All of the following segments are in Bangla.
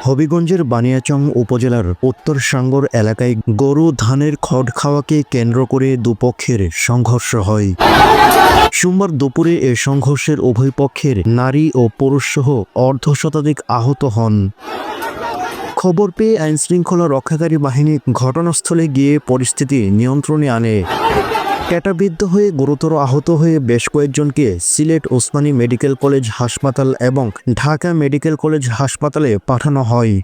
হবিগঞ্জের বানিয়াচং উপজেলার উত্তর সাঙ্গর এলাকায় গরু ধানের খড় খাওয়াকে কেন্দ্র করে দুপক্ষের সংঘর্ষ হয়। সোমবার দুপুরে এ সংঘর্ষের উভয় পক্ষের নারী ও পুরুষসহ অর্ধশতাধিক আহত হন। খবর পেয়ে আইনশৃঙ্খলা রক্ষাকারী বাহিনী ঘটনাস্থলে গিয়ে পরিস্থিতি নিয়ন্ত্রণে আনে। ক্যাটাবিদ্ধ হয়ে গুরুতর আহত হয়ে বেশ কয়েকজনকে সিলেট ওসমানী মেডিকেল কলেজ হাসপাতাল এবং ঢাকা মেডিকেল কলেজ হাসপাতালে পাঠানো হয়।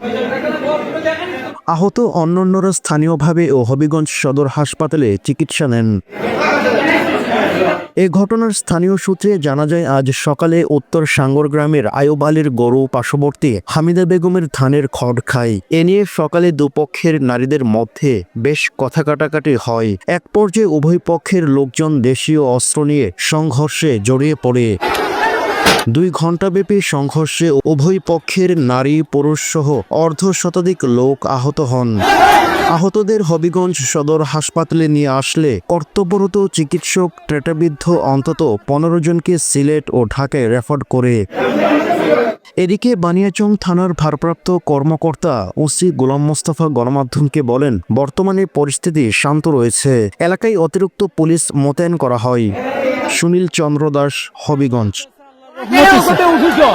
আহত অন্যান্যরা স্থানীয়ভাবে ও হবিগঞ্জ সদর হাসপাতালে চিকিৎসা নেন। এ ঘটনার স্থানীয় সূত্রে জানা যায়, আজ সকালে উত্তর সাঙ্গর গ্রামের আয়ুব আলীর গরু পার্শ্ববর্তী হামিদা বেগমের ধানের খড় খায়। এ নিয়ে সকালে দুপক্ষের নারীদের মধ্যে বেশ কথা কাটাকাটি হয়। এক পর্যায়ে উভয় পক্ষের লোকজন দেশীয় অস্ত্র নিয়ে সংঘর্ষে জড়িয়ে পড়ে। 2 ঘণ্টাব্যাপী সংঘর্ষে উভয় পক্ষের নারী পুরুষ সহ অর্ধশতাধিক লোক আহত হন। আহতদের হবিগঞ্জ সদর হাসপাতালে নিয়ে আসলে কর্তব্যরত চিকিৎসক ক্যাটাবিদ্ধ অন্তত 15 জনকে সিলেট ও ঢাকায় রেফার করে। এদিকে বানিয়াচং থানার ভারপ্রাপ্ত কর্মকর্তা ওসি গোলাম মোস্তফা গণমাধ্যমকে বলেন, বর্তমানে পরিস্থিতি শান্ত রয়েছে, এলাকায় অতিরিক্ত পুলিশ মোতায়েন করা হয়। সুনীল চন্দ্র দাস, হবিগঞ্জ। Notícia.